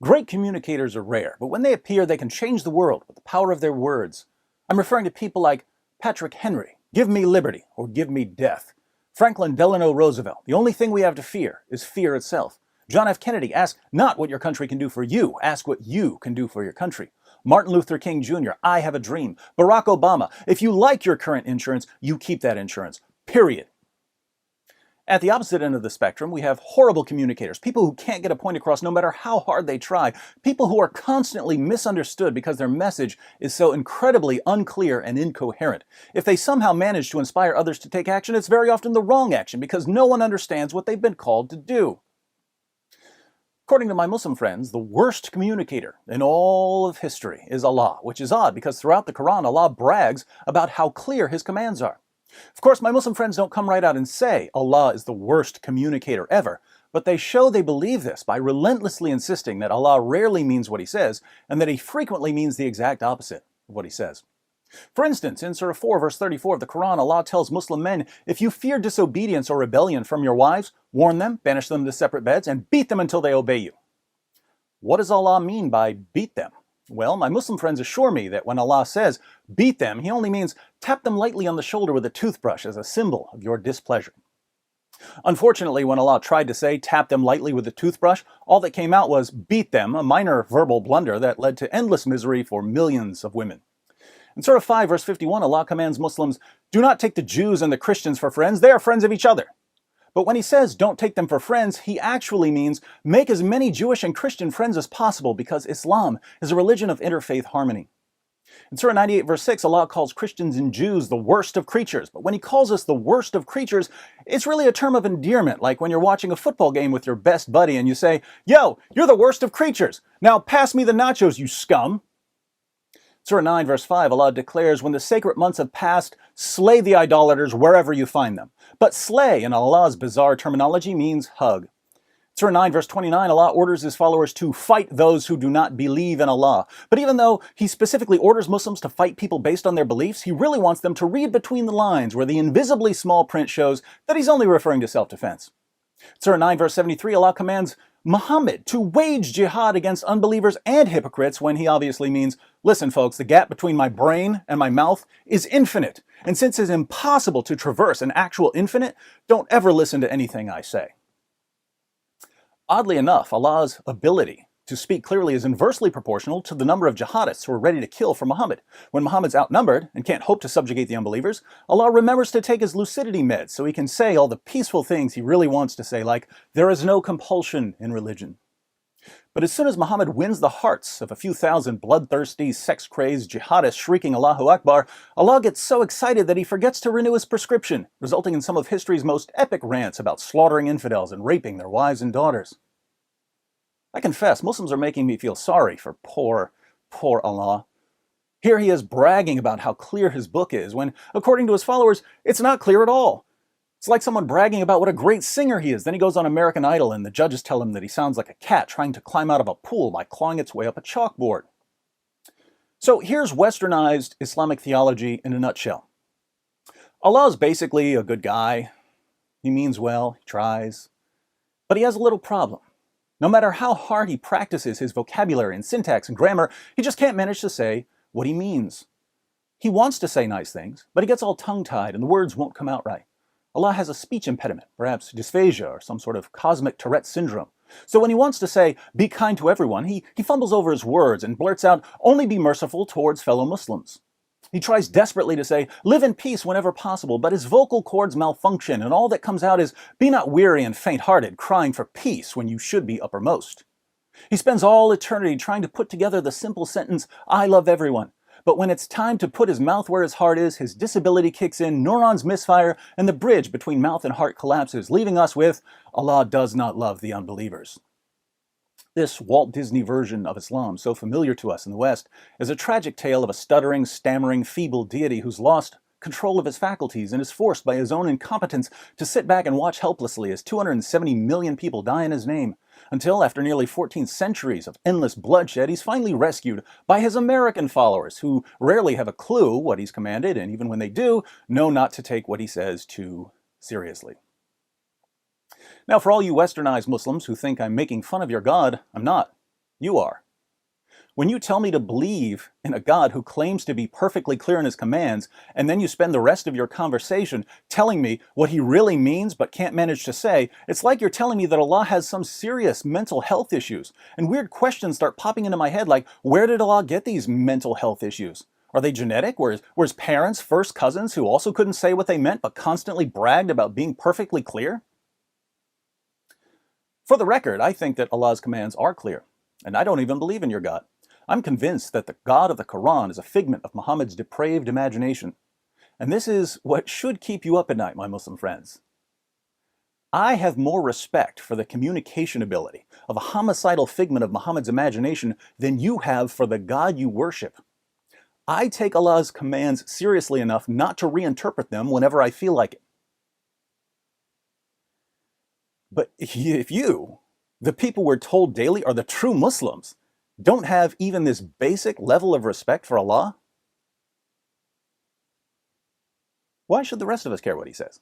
Great communicators are rare, but when they appear, they can change the world with the power of their words. I'm referring to people like Patrick Henry, give me liberty or give me death. Franklin Delano Roosevelt, the only thing we have to fear is fear itself. John F. Kennedy, ask not what your country can do for you, ask what you can do for your country. Martin Luther King Jr., I have a dream. Barack Obama, if you like your current insurance, you keep that insurance. Period. At the opposite end of the spectrum, we have horrible communicators, people who can't get a point across no matter how hard they try, people who are constantly misunderstood because their message is so incredibly unclear and incoherent. If they somehow manage to inspire others to take action, it's very often the wrong action because no one understands what they've been called to do. According to my Muslim friends, the worst communicator in all of history is Allah, which is odd because throughout the Quran, Allah brags about how clear His commands are. Of course, my Muslim friends don't come right out and say Allah is the worst communicator ever, but they show they believe this by relentlessly insisting that Allah rarely means what He says, and that He frequently means the exact opposite of what He says. For instance, in Surah 4, verse 34 of the Quran, Allah tells Muslim men, if you fear disobedience or rebellion from your wives, warn them, banish them to separate beds, and beat them until they obey you. What does Allah mean by beat them? Well, my Muslim friends assure me that when Allah says, beat them, He only means tap them lightly on the shoulder with a toothbrush as a symbol of your displeasure. Unfortunately, when Allah tried to say, tap them lightly with a toothbrush, all that came out was beat them, a minor verbal blunder that led to endless misery for millions of women. In Surah 5, verse 51, Allah commands Muslims, do not take the Jews and the Christians for friends, they are friends of each other. But when He says don't take them for friends, He actually means make as many Jewish and Christian friends as possible because Islam is a religion of interfaith harmony. In Surah 98, verse 6, Allah calls Christians and Jews the worst of creatures. But when He calls us the worst of creatures, it's really a term of endearment, like when you're watching a football game with your best buddy and you say, yo, you're the worst of creatures. Now pass me the nachos, you scum. Surah 9, verse 5, Allah declares, when the sacred months have passed, slay the idolaters wherever you find them. But slay, in Allah's bizarre terminology, means hug. Surah 9, verse 29, Allah orders His followers to fight those who do not believe in Allah. But even though He specifically orders Muslims to fight people based on their beliefs, He really wants them to read between the lines where the invisibly small print shows that He's only referring to self-defense. Surah 9, verse 73, Allah commands Muhammad to wage jihad against unbelievers and hypocrites when He obviously means, listen folks, the gap between my brain and my mouth is infinite. And since it's impossible to traverse an actual infinite, don't ever listen to anything I say. Oddly enough, Allah's ability to speak clearly is inversely proportional to the number of jihadists who are ready to kill for Muhammad. When Muhammad's outnumbered and can't hope to subjugate the unbelievers, Allah remembers to take His lucidity meds so He can say all the peaceful things He really wants to say, like, there is no compulsion in religion. But as soon as Muhammad wins the hearts of a few thousand bloodthirsty, sex-crazed jihadists shrieking Allahu Akbar, Allah gets so excited that He forgets to renew His prescription, resulting in some of history's most epic rants about slaughtering infidels and raping their wives and daughters. I confess, Muslims are making me feel sorry for poor Allah. Here He is bragging about how clear His book is, when, according to His followers, it's not clear at all. It's like someone bragging about what a great singer he is. Then he goes on American Idol and the judges tell him that he sounds like a cat trying to climb out of a pool by clawing its way up a chalkboard. So here's westernized Islamic theology in a nutshell. Allah is basically a good guy. He means well, he tries. But He has a little problem. No matter how hard he practices his vocabulary and syntax and grammar, he just can't manage to say what He means. He wants to say nice things, but he gets all tongue-tied and the words won't come out right. Allah has a speech impediment, perhaps dysphagia or some sort of cosmic Tourette syndrome. So when He wants to say, be kind to everyone, he fumbles over his words and blurts out, only be merciful towards fellow Muslims. He tries desperately to say, live in peace whenever possible, but his vocal cords malfunction and all that comes out is, be not weary and faint-hearted, crying for peace when you should be uppermost. He spends all eternity trying to put together the simple sentence, I love everyone. But when it's time to put his mouth where his heart is, his disability kicks in, neurons misfire, and the bridge between mouth and heart collapses, leaving us with, Allah does not love the unbelievers. This Walt Disney version of Islam, so familiar to us in the West, is a tragic tale of a stuttering, stammering, feeble deity who's lost control of his faculties and is forced by his own incompetence to sit back and watch helplessly as 270 million people die in His name, until after nearly 14 centuries of endless bloodshed, He's finally rescued by His American followers, who rarely have a clue what He's commanded, and even when they do, know not to take what He says too seriously. Now, for all you westernized Muslims who think I'm making fun of your God, I'm not. You are. When you tell me to believe in a God who claims to be perfectly clear in his commands, and then you spend the rest of your conversation telling me what he really means but can't manage to say, it's like you're telling me that Allah has some serious mental health issues. And weird questions start popping into my head like, where did Allah get these mental health issues? Are they genetic? Were his parents first cousins who also couldn't say what they meant but constantly bragged about being perfectly clear? For the record, I think that Allah's commands are clear, and I don't even believe in your God. I'm convinced that the God of the Quran is a figment of Muhammad's depraved imagination. And this is what should keep you up at night, my Muslim friends. I have more respect for the communication ability of a homicidal figment of Muhammad's imagination than you have for the God you worship. I take Allah's commands seriously enough not to reinterpret them whenever I feel like it. But if you, the people we're told daily are the true Muslims, don't have even this basic level of respect for Allah, why should the rest of us care what he says?